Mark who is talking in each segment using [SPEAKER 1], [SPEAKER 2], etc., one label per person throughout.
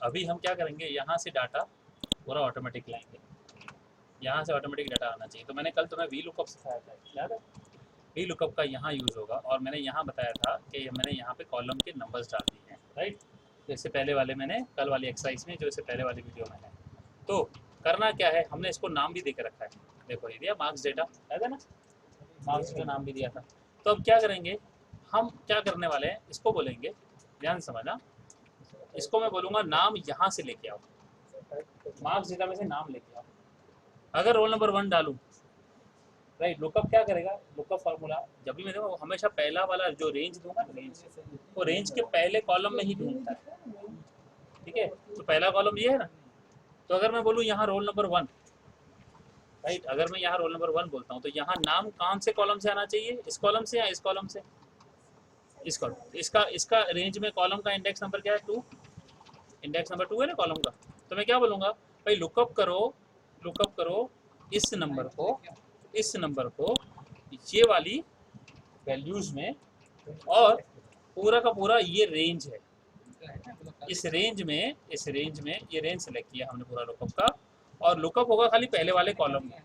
[SPEAKER 1] अभी हम क्या करेंगे, यहाँ से डाटा पूरा ऑटोमेटिक लाएंगे, यहाँ से ऑटोमेटिक डाटा आना चाहिए। तो मैंने कल तुम्हें वी लुकअप सिखाया था, याद है? वी लुकअप का यहाँ यूज़ होगा, और मैंने यहाँ बताया था कि मैंने यहाँ पे कॉलम के नंबर्स डाल दिए हैं, राइट? तो इससे पहले वाले मैंने कल वाली एक्सरसाइज में, जो इससे पहले वाली वीडियो में है। तो करना क्या है, हमने इसको नाम भी दे के रखा है। देखो ये दिया मार्क्स डेटा, याद है ना? मार्क्स डेटा नाम भी दिया था। तो अब क्या करेंगे, हम क्या करने वाले हैं, इसको बोलेंगे, ध्यान से समझना, इसको मैं बोलूँगा नाम यहाँ से लेके आओ, मार्क्स डेटा में से नाम लेके आओ। अगर रोल नंबर 1 डालूँ, राइट, लुकअप क्या करेगा, लुकअप फार्मूला जब भी मैं दूंगा, हमेशा पहला वाला जो रेंज दूंगा, रेंज, वो रेंज के पहले कॉलम में ही ढूंढता है, ठीक है? तो पहला कॉलम ये है ना, तो अगर मैं बोलूँ यहाँ रोल नंबर 1, राइट, अगर मैं यहाँ रोल नंबर 1 बोलता हूँ, तो यहाँ नाम कौन से कॉलम से आना चाहिए, इस कॉलम से या इस कॉलम से? इस कॉलम। इसका इसका रेंज में कॉलम का इंडेक्स नंबर क्या है, 2, इंडेक्स नंबर 2 है ना कॉलम का। तो मैं क्या बोलूँगा भाई, लुकअप करो इस नंबर को, इस नंबर को ये वाली वैल्यूज में, और पूरा का पूरा ये रेंज है, इस रेंज में ये रेंज सेलेक्ट किया हमने पूरा लुकअप का, और लुकअप होगा खाली पहले वाले कॉलम में,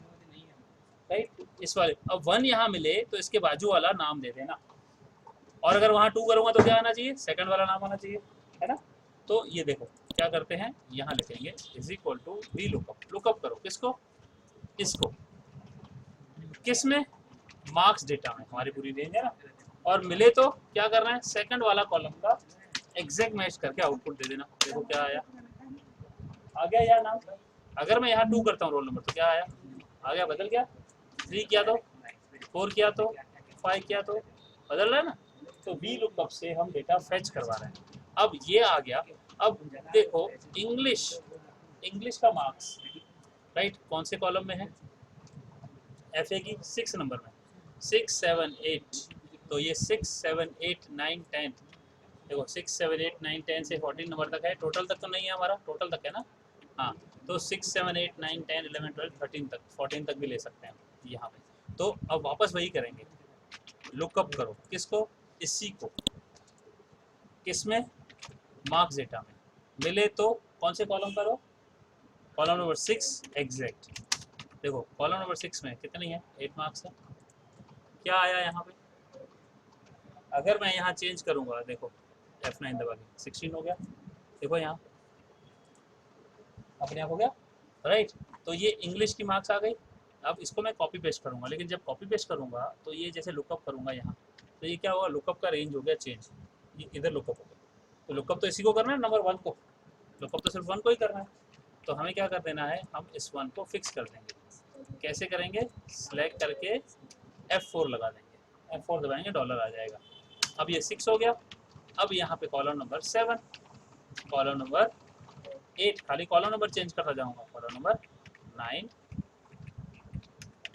[SPEAKER 1] राइट, इस वाले। अब 1 यहाँ मिले तो इसके बाजू वाला नाम दे देना, और अगर वहाँ 2 करूँगा तो क्या आना चाहिए, सेकंड वाला नाम आना चाहिए, है ना? तो ये देखो क्या करते हैं, यहाँ लिखेंगे is equal to V lookup. Lookup करो किसको, इसको, किस में, मार्क्स डेटा में, हमारी पूरी रेंज है ना। और मिले तो क्या करना है, सेकंड वाला कॉलम का एग्जैक्ट मैच करके आउटपुट दे देना। देखो क्या आया, आ गया यार नाम। अगर मैं यहाँ 2 करता हूँ रोल नंबर, तो क्या आया, आ गया, बदल गया। 3 किया तो, 4 किया तो, 5 किया तो, बदल रहा है ना। तो वी लुकअप से हम डेटा फेच करवा रहे हैं। अब ये आ गया। अब देखो इंग्लिश का मार्क्स, राइट, कौन से कॉलम में है, एफ ए की 6 नंबर में, 6, 7, 8। तो ये 6, 7, 8, 9, 10, देखो 6, 7, 8, 9, 10 से 14 नंबर तक है। टोटल तक तो नहीं है हमारा, टोटल तक है ना, हाँ। तो 6, 7, 8, 9, 10, 11, 12, 13 तक, 14 तक भी ले सकते हैं यहाँ पे। तो अब वापस वही करेंगे, लुकअप करो किसको, इसी को, किसमें, मार्क्स डेटा में। मिले तो कौन से कॉलम करो, कॉलम नंबर 6 एग्जैक्ट। देखो कॉलम नंबर 6 में कितनी है, 8 मार्क्स है। क्या आया यहाँ पे, अगर मैं यहाँ चेंज करूँगा, देखो F9 दबा के 16 हो गया। देखो यहाँ अपने आप हो गया, राइट। तो ये इंग्लिश की मार्क्स आ गई। अब इसको मैं कॉपी पेस्ट करूँगा, लेकिन जब कॉपी पेस्ट करूँगा तो ये जैसे लुकअप करूँगा यहाँ, तो ये क्या होगा, लुकअप का रेंज हो गया चेंज, ये इधर लुकअप हो गया। तो लुकअप तो इसी को करना है, नंबर 1 को, लुकअप तो सिर्फ 1 को ही करना है। तो हमें क्या कर देना है, हम इस 1 को फिक्स कर देंगे। कैसे करेंगे, सिलेक्ट करके F4 लगा देंगे, F4 दबाएंगे, डॉलर आ जाएगा। अब ये 6 हो गया। अब यहाँ पे कॉलम नंबर 7, कॉलम नंबर 8, खाली कॉलम नंबर चेंज करता जाऊँगा, कॉलम नंबर 9,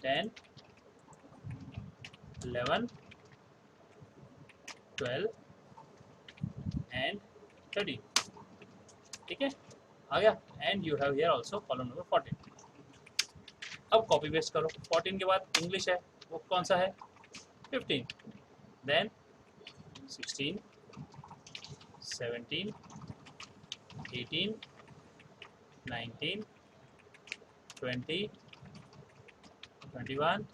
[SPEAKER 1] 10, 11, 12 एंड 13, ठीक है, आ गया। And you have here also column number 14। अब कॉपी पेस्ट करो, 14 के बाद इंग्लिश है, वो कौन सा है, 15, देन 16, 17, 18, 19, 20, 21,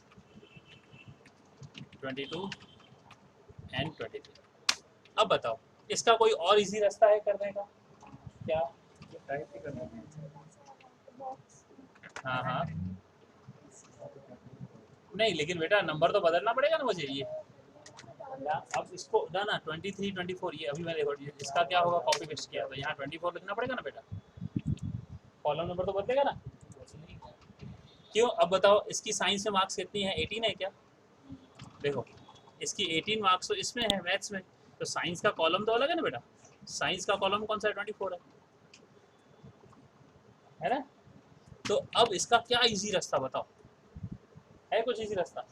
[SPEAKER 1] 22 एंड 23। अब बताओ इसका कोई और इजी रास्ता है करने का क्या, टाइप ही करना है। हाँ हाँ, नहीं लेकिन बेटा नंबर तो बदलना पड़ेगा ना मुझे, ये अब इसको ना 23, 24, ये अभी मैंने इसका क्या होगा, कॉपी पेस्ट किया तो यहाँ 24 लिखना पड़ेगा ना बेटा, कॉलम नंबर तो बदलेगा ना। क्यों, अब बताओ इसकी साइंस में मार्क्स कितनी है, 18 है क्या, देखो इसकी 18 मार्क्स तो इसमें है, मैथ्स में। तो साइंस का कॉलम तो अलग है ना बेटा, साइंस का कॉलम कौन सा है, 24 है ना। तो अब इसका क्या इजी रास्ता बताओ, है कुछ इजी रास्ता,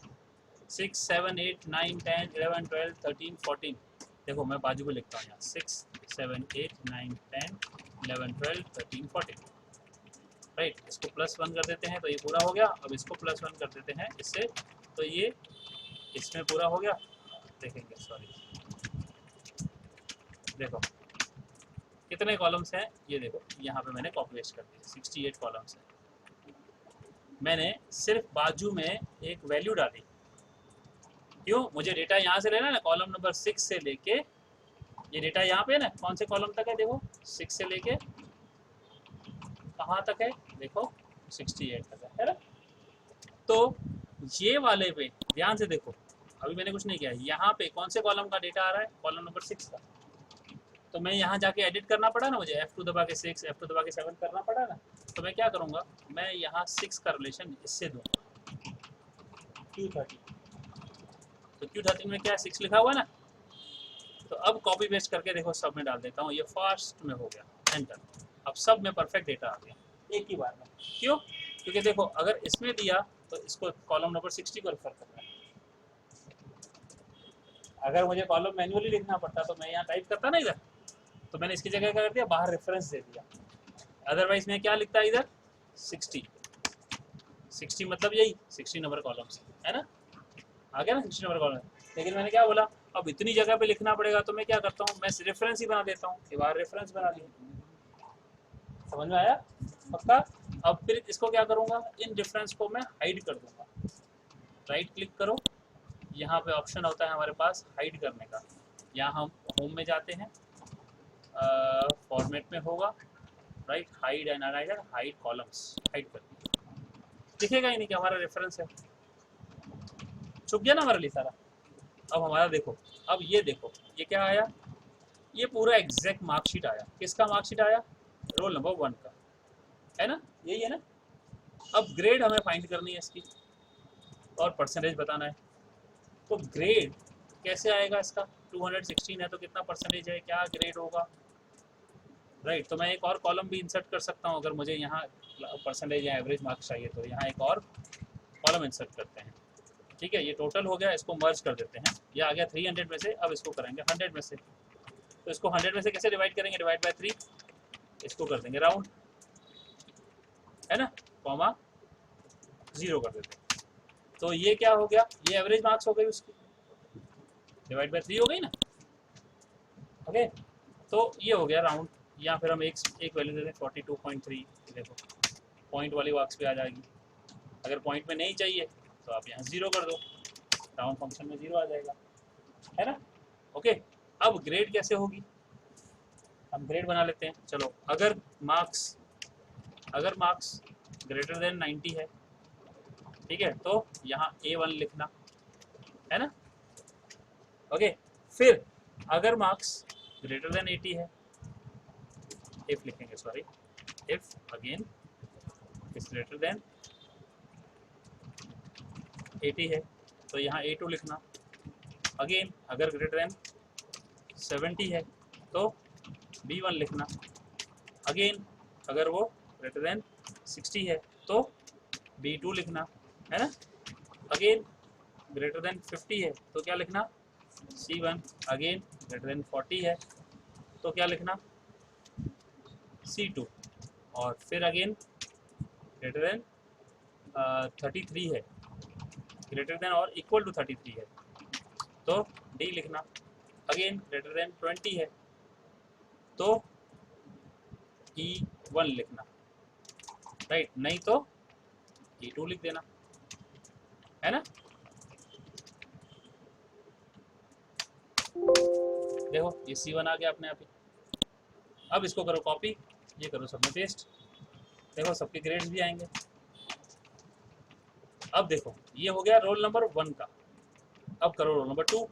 [SPEAKER 1] 6, 7, 8, 9, 10, 11, 12, 13, 14। देखो मैं बाजू में लिखता हूँ यहाँ, 6, 7, 8, 9, 10, 11, 12, 13, 14, राइट। इसको +1 कर देते हैं तो ये पूरा हो गया। अब इसको +1 कर देते हैं इससे, तो ये इसमें पूरा हो गया। देखेंगे, सॉरी, देखो कितने कॉलम्स हैं ये देखो, यहाँ पे मैंने कॉपी पेस्ट कर दिया, 68 कॉलम्स हैं। मैंने सिर्फ बाजू में एक वैल्यू डाली, क्यों? मुझे डेटा यहाँ से लेना है ना, कॉलम नंबर 6 से लेके, ये डेटा यहाँ पे है ना, कौन से कॉलम तक है देखो, 6 से लेके कहाँ तक है देखो, 68 तक है ना। तो ये वाले पे ध्यान से देखो, अभी मैंने कुछ नहीं किया, यहाँ पे कौन से कॉलम का डेटा आ रहा है, कॉलम नंबर 6 का। तो मैं यहाँ जाके एडिट करना पड़ा ना मुझे, F2 दबा के 6, F2 दबा के 7 करना पड़ा ना। तो मैं क्या करूँगा, मैं यहाँ 6 का रिलेशन इससे दूँगा, Q13। तो Q13 में क्या 6 लिखा हुआ है ना। तो अब कॉपी पेस्ट करके देखो, सब में डाल देता हूँ, ये फास्ट में हो गया, एंटर। अब सब में परफेक्ट डेटा आ गया एक ही बार में। क्यों? क्योंकि देखो अगर इसमें दिया तो इसको कॉलम नंबर 60 को रेफर करना है। अगर मुझे कॉलम मैन्युअली लिखना पड़ता तो मैं यहाँ टाइप करता ना इधर, तो मैंने इसकी जगह क्या कर दिया, बाहर रेफरेंस दे दिया। अदरवाइज मैं क्या लिखता है इधर 60 मतलब यही 60 नंबर कॉलम है ना, आ गया ना 60 नंबर कॉलम। लेकिन मैंने क्या बोला, अब इतनी जगह पे लिखना पड़ेगा, तो मैं क्या करता हूँ, मैं रेफरेंस ही बना देता हूँ, ये बाहर रेफरेंस बना दिया। समझ में आया पक्का? अब फिर इसको क्या करूँगा, इन डिफरेंस को मैं हाइड कर दूंगा। राइट क्लिक करो, यहाँ पे ऑप्शन होता है हमारे पास हाइड करने का, यहाँ हम होम में जाते हैं, फॉर्मेट में होगा, right, hide and hide columns, hide कर दिया, दिखेगा ही नहीं कि हमारा रेफरेंस है, छुप गया ना हमारे लिए सारा। अब हमारा देखो, अब ये देखो ये क्या आया, ये पूरा एग्जैक्ट मार्कशीट आया। किसका मार्कशीट आया? रोल नंबर 1 का, है ना, यही है ना। अब ग्रेड हमें फाइंड करनी है इसकी, और परसेंटेज बताना है। तो ग्रेड कैसे आएगा इसका, 216 है तो कितना परसेंटेज है, क्या ग्रेड होगा, राइट। तो मैं एक और कॉलम भी इंसर्ट कर सकता हूँ, अगर मुझे यहाँ परसेंटेज या एवरेज मार्क्स चाहिए तो यहाँ एक और कॉलम इंसर्ट करते हैं। ठीक है, ये टोटल हो गया, इसको मर्ज कर देते हैं, ये आ गया 300 में से। अब इसको करेंगे 100 में से, तो इसको 100 में से कैसे डिवाइड करेंगे, डिवाइड बाय 3, इसको कर देंगे राउंड, है ना, कॉमा 0 कर देते हैं। तो ये क्या हो गया, ये एवरेज मार्क्स हो गई उसकी, डिवाइड बाय 3 हो गई ना। ओके, तो ये हो गया राउंड, या फिर हम एक वैल्यू दे दें 42.3, देखो पॉइंट वाली मार्क्स भी आ जाएगी। अगर पॉइंट में नहीं चाहिए तो आप यहाँ 0 कर दो, राउंड फंक्शन में 0 आ जाएगा, है ना। ओके, अब ग्रेड कैसे होगी, हम ग्रेड बना लेते हैं। चलो, अगर मार्क्स ग्रेटर देन 90 है, ठीक है, तो यहाँ A1 लिखना, है ना। ओके, फिर अगर मार्क्स ग्रेटर देन 80 है, इफ लिखेंगे, sorry, if again is greater than 80 है तो यहाँ A2 लिखना। अगेन अगर ग्रेटर देन 70 है तो B1 लिखना। अगेन अगर वो ग्रेटर देन 60 है तो B2 लिखना, है ना। अगेन ग्रेटर देन 50 है तो क्या लिखना, C1। अगेन ग्रेटर देन 40 है तो क्या लिखना, C2। और फिर अगेन ग्रेटर देन 33 है, ग्रेटर देन और इक्वल टू 33 है तो D लिखना। अगेन ग्रेटर देन 20 है तो E1 लिखना, राइट, नहीं तो E2 लिख देना, है ना। देखो ये C1 आ गया अपने आप ही। अब इसको करो कॉपी, ये करो सब में पेस्ट, देखो सबके ग्रेड्स भी आएंगे। अब देखो ये हो गया रोल नंबर 1 का। अब करो रोल नंबर 2,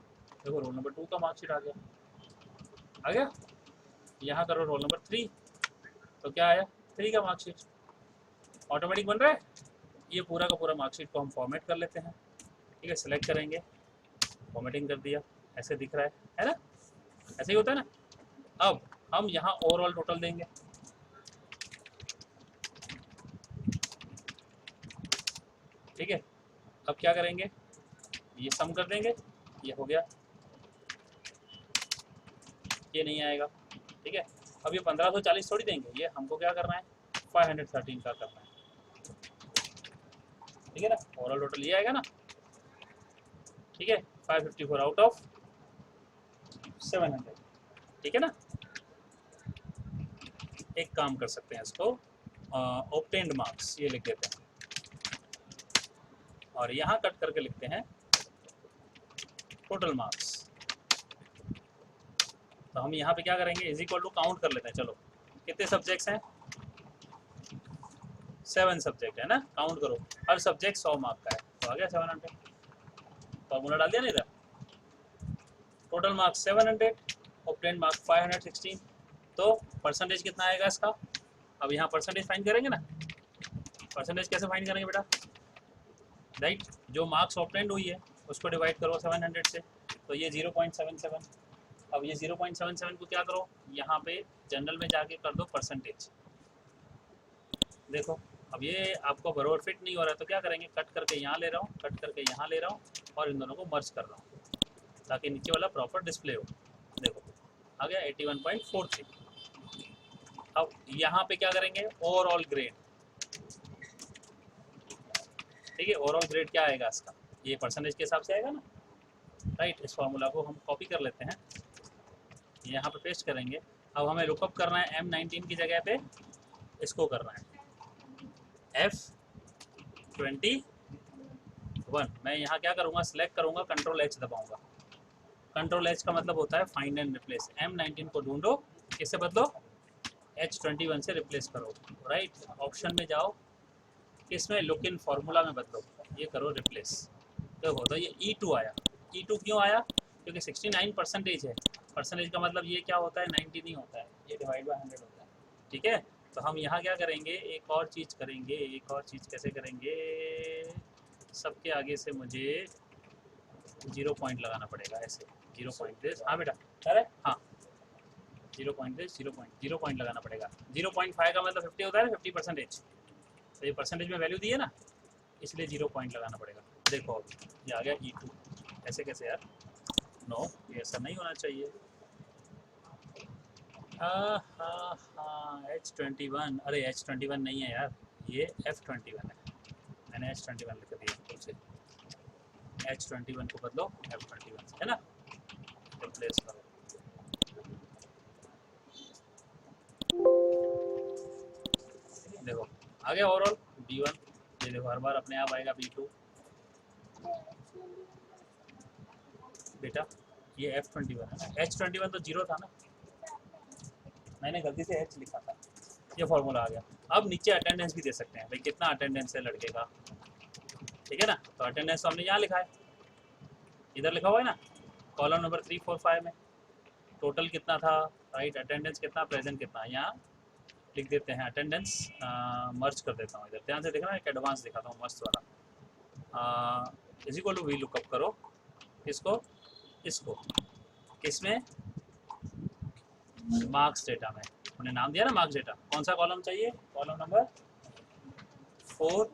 [SPEAKER 1] देखो रोल नंबर 2 का मार्कशीट आ गया। यहाँ करो रोल नंबर 3, तो क्या आया, 3 का मार्कशीट ऑटोमेटिक बन रहा है। ये पूरा का पूरा मार्कशीट को हम फॉर्मेट कर लेते हैं, ठीक है, सेलेक्ट करेंगे, फॉर्मेटिंग कर दिया, ऐसे दिख रहा है ना, ऐसे ही होता है ना। अब हम यहाँ ओवरऑल टोटल देंगे, ठीक है। अब क्या करेंगे, ये सम कर देंगे, ये हो गया, ये नहीं आएगा, ठीक है। अब ये 1540 थोड़ी देंगे, ये हमको क्या करना है, 513 का करना है, ठीक है ना। ओवरऑल टोटल ये आएगा ना, ठीक है, 554 आउट ऑफ 700, ठीक है ना। एक काम कर सकते हैं, इसको ऑब्टेन्ड मार्क्स ये लिख देते हैं और यहाँ कट करके लिखते हैं टोटल मार्क्स। तो हम यहाँ पे क्या करेंगे, इज इक्वल टू काउंट कर लेते हैं। चलो कितने सब्जेक्ट्स हैं, 7 सब्जेक्ट है ना, काउंट करो, हर सब्जेक्ट 100 मार्क का है, तो आ गया 700। फॉर्मूला डाल दिया नहीं था, टोटल मार्क्स 700, ऑब्टेन्ड मार्क्स 516, तो परसेंटेज कितना आएगा इसका। अब यहाँ परसेंटेज फाइंड करेंगे ना, परसेंटेज कैसे फाइंड करेंगे बेटा, राइट, जो मार्क्स ऑब्टेन्ड हुई है उसको डिवाइड करो 700 से, तो ये 0.77। अब ये 0.77 को क्या करो, यहाँ पे जनरल में जाके कर दो परसेंटेज। देखो अब ये आपको बराबर फिट नहीं हो रहा है, तो क्या करेंगे, कट करके यहाँ ले रहा हूँ, कट करके यहाँ ले रहा हूँ और इन दोनों को मर्ज कर रहा हूँ ताकि नीचे वाला प्रॉपर डिस्प्ले हो। देखो आ गया 81.43। अब यहाँ पे क्या करेंगे, ओवरऑल ग्रेड, ठीक है, ओवरऑल ग्रेड क्या आएगा इसका, ये परसेंटेज के हिसाब से आएगा ना, राइट। इस फॉर्मूला को हम कॉपी कर लेते हैं, यहाँ पे पेस्ट करेंगे। अब हमें लुकअप करना है M19 की जगह पे इसको करना है F21। मैं यहाँ क्या करूँगा, सिलेक्ट करूँगा, Ctrl+H दबाऊँगा। Ctrl+H का मतलब होता है फाइंड एंड रिप्लेस। M19 को ढूंढो, किससे बदलो, H21 से रिप्लेस करो, राइट। ऑप्शन में जाओ, किसमें, लुक इन फार्मूला में बदलो, ये करो रिप्लेस। देखो तो ये E2 आया। E2 क्यों आया, क्योंकि 69% है, परसेंटेज का मतलब ये क्या होता है, 90 नहीं होता है, ये डिवाइड बाय 100 होता है, ठीक है। तो हम यहाँ क्या करेंगे, एक और चीज़ करेंगे, एक और चीज़ कैसे करेंगे, सबके आगे से मुझे 0 पॉइंट लगाना पड़ेगा, ऐसे 0 पॉइंट, हाँ बेटा, अरे हाँ 0 पॉइंट, 0 पॉइंट लगाना पड़ेगा। 0.5 का मतलब 50 होता है ना, 50%। तो ये परसेंटेज में वैल्यू दी है ना, इसलिए 0 पॉइंट लगाना पड़ेगा। देखो अब ये आ गया E2। ऐसे कैसे यार, नो ये ऐसा नहीं होना चाहिए। हाँ हाँ हाँ H21, अरे H21 नहीं है यार, ये F21 है, मैंने H21 लिख दिया भूल से। H21 को बदलो F21 से, है ना, रिप्लेस करो। देखो आ गया ओवरऑल B1, ये देखो हर बार अपने आप आएगा B2। बेटा ये F21 है ना, H21 तो 0 था ना, मैंने गलती से H लिखा था, ये फॉर्मूला आ गया। अब नीचे अटेंडेंस भी दे सकते हैं, भाई कितना अटेंडेंस है लड़के का, ठीक है ना। तो अटेंडेंस तो हमने यहाँ लिखा है, इधर लिखा हुआ है ना, कॉलम नंबर 3, 4, 5 में टोटल कितना था, राइट, अटेंडेंस कितना, प्रेजेंट कितना, यहाँ लिख देते हैं अटेंडेंस। मर्ज कर देता हूँ इधर, ध्यान से देखना, एक एडवांस दिखाता हूँ मस्त वाला। Is equal to V lookup करो, इसको इसको किसमें, मार्क्स डेटा में, हमने नाम दिया ना मार्क्स डेटा। कौन सा कॉलम चाहिए, कॉलम नंबर 4,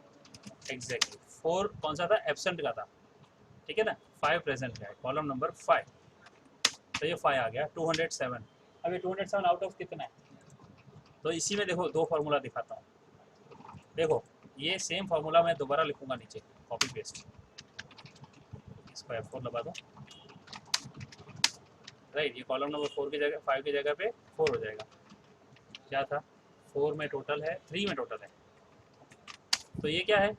[SPEAKER 1] एग्जैक्टली 4 कौन सा था, एब्सेंट का था, ठीक है ना, 5 प्रेजेंट का है, कॉलम नंबर 5। तो ये 5 आ गया 207। अब ये 207 आउट ऑफ कितना है, तो इसी में देखो दो फार्मूला दिखाता हूँ। देखो ये सेम फार्मूला मैं दोबारा लिखूंगा नीचे, कॉपी पेस्ट, इसको F4 लगा दो, राइट। ये कॉलम नंबर 4 की जगह 5 की जगह पे 4 हो जाएगा। क्या था, 4 में टोटल है, 3 में टोटल है, तो ये क्या है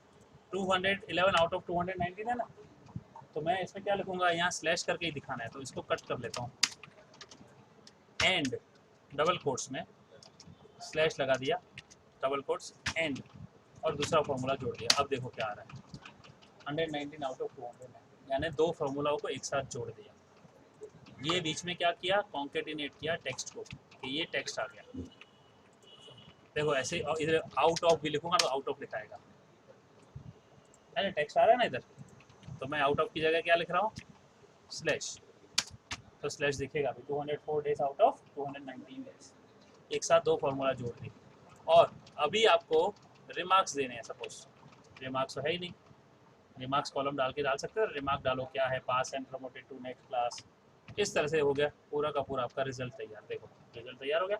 [SPEAKER 1] 211 आउट ऑफ 219 है ना। तो मैं इसमें क्या लिखूंगा, यहाँ स्लैश करके ही दिखाना है, तो इसको कट कर लेता हूँ, एंड डबल कोट्स में स्लैश लगा दिया, डबल कोट्स एंड, और दूसरा फार्मूला जोड़ दिया। अब देखो क्या आ रहा है, 119 आउट ऑफ 219, यानी दो फार्मूलाओं को एक साथ जोड़ दिया। ये बीच में क्या किया, कॉन्केटिनेट किया टेक्स्ट को, कि ये टेक्स्ट आ गया। देखो ऐसे, और इधर आउट ऑफ भी लिखूंगा तो आउट ऑफ लिखाएगा, है ना, टेक्स्ट आ रहा है ना इधर। तो मैं आउट ऑफ की जगह क्या लिख रहा हूँ, स्लैश, तो स्लैश दिखेगा अभी 204 डेज आउट ऑफ 219 डेज। एक साथ दो फार्मूला जोड़ दी। और अभी आपको रिमार्क्स देने हैं, सपोज रिमार्क्स तो है ही नहीं, रिमार्क्स कॉलम डाल के डाल सकते हो, रिमार्क डालो क्या है, pass and promoted to next class, इस तरह से हो गया पूरा का पूरा आपका रिजल्ट तैयार। देखो रिजल्ट तैयार हो गया।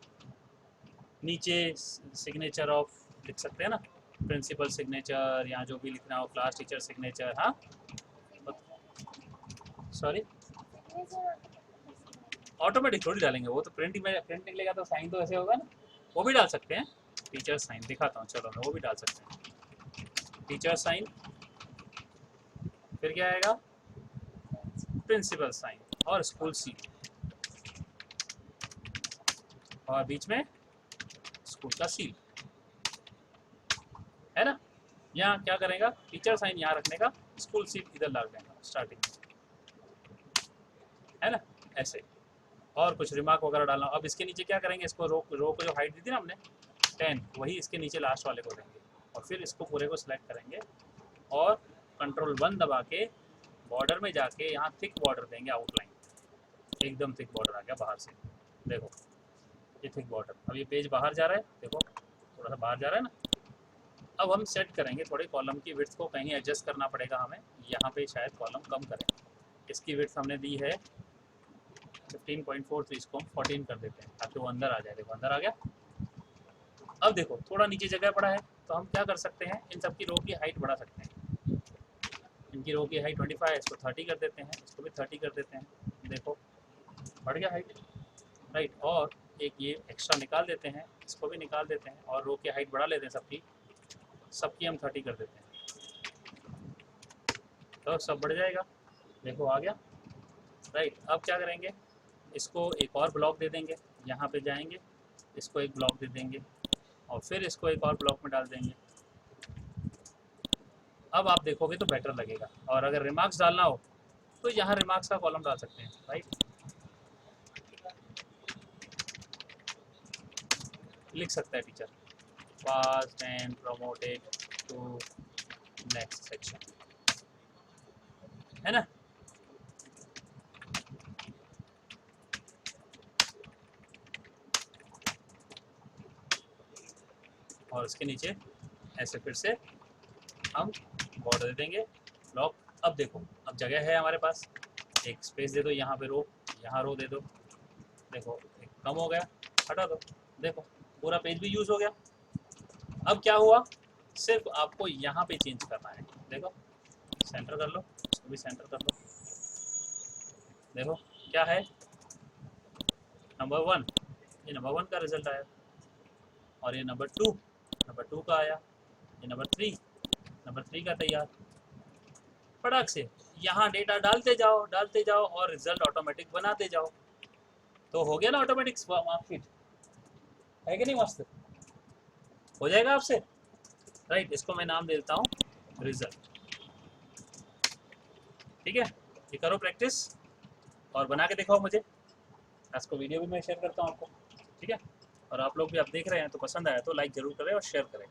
[SPEAKER 1] नीचे सिग्नेचर ऑफ लिख सकते हैं ना, प्रिंसिपल सिग्नेचर, या जो भी लिखना हो, क्लास टीचर सिग्नेचर, हाँ सॉरी ऑटोमेटिक थोड़ी डालेंगे, वो तो प्रिंटिंग में प्रिंट निकलेगा तो साइन तो ऐसे होगा ना, वो भी डाल सकते हैं। टीचर साइन दिखाता हूँ, चलो मैं वो भी डाल सकते हैं। टीचर साइन, फिर क्या आएगा, प्रिंसिपल साइन और स्कूल सील, और बीच में स्कूल का सील, है ना। यहाँ क्या करेगा, टीचर साइन यहाँ रखने का, स्कूल सील इधर ला देगा स्टार्टिंग में, है ना, ऐसे। और कुछ रिमार्क वगैरह डालना। अब इसके नीचे क्या करेंगे, इसको रो को जो हाइट दी थी ना हमने 10, वही इसके नीचे लास्ट वाले को देंगे, और फिर इसको पूरे को सिलेक्ट करेंगे और कंट्रोल 1 दबा के बॉर्डर में जाके यहाँ थिक बॉर्डर देंगे, आउटलाइन एकदम थिक बॉर्डर आ गया बाहर से, देखो ये थिक बॉर्डर। अब ये पेज बाहर जा रहा है, देखो थोड़ा सा बाहर जा रहा है ना। अब हम सेट करेंगे थोड़े कॉलम की विड्थ को, कहीं एडजस्ट करना पड़ेगा हमें, यहाँ पे शायद कॉलम कम करें। इसकी विड्थ हमने दी है 15.4, तो इसको हम 14 कर देते हैं ताकि वो अंदर आ जाए। देखो अंदर आ गया। अब देखो थोड़ा नीचे जगह पड़ा है, तो हम क्या कर सकते हैं, इन सब की रो की हाइट बढ़ा सकते हैं। इनकी रो की हाइट 25 है, इसको 30 कर देते हैं, इसको भी 30 कर देते हैं, देखो बढ़ गया हाइट, राइट। और एक ये एक्स्ट्रा निकाल देते हैं, इसको भी निकाल देते हैं, और रो की हाइट बढ़ा लेते हैं सबकी हम 30 कर देते हैं, तो सब बढ़ जाएगा, देखो आ गया, राइट। अब क्या करेंगे, इसको एक और ब्लॉक दे देंगे, यहाँ पे जाएंगे, इसको एक ब्लॉक दे देंगे, और फिर इसको एक और ब्लॉक में डाल देंगे। अब आप देखोगे तो बेटर लगेगा। और अगर रिमार्क्स डालना हो तो यहाँ रिमार्क्स का कॉलम डाल सकते हैं, राइट। लिख सकता है teacher, pass and promoted to next section, है ना। और उसके नीचे ऐसे फिर से हम बॉर्डर दे देंगे, ब्लॉक। अब देखो अब जगह है हमारे पास, एक स्पेस दे दो यहाँ पे, रो यहाँ रो दे दो, देखो एक कम हो गया, हटा दो, देखो पूरा पेज भी यूज़ हो गया। अब क्या हुआ, सिर्फ आपको यहाँ पे चेंज करना है, देखो सेंटर कर लो, इसको भी सेंटर कर लो, देखो क्या है, नंबर 1, ये नंबर 1 का रिजल्ट आया, और ये नंबर 2 का आया, ये नंबर 3 का तैयार। फटाक से यहाँ डेटा डालते जाओ और रिजल्ट ऑटोमेटिक बनाते जाओ, तो हो गया ना ऑटोमेटिक मार्कशीट, है कि नहीं, मस्त हो जाएगा आपसे, राइट। इसको मैं नाम दे देता हूँ रिजल्ट, ठीक है। ये करो प्रैक्टिस और बना के दिखाओ मुझे, इसको वीडियो भी मैं शेयर करता हूँ आपको, ठीक है। और आप लोग भी आप देख रहे हैं तो पसंद आया तो लाइक ज़रूर करें और शेयर करें।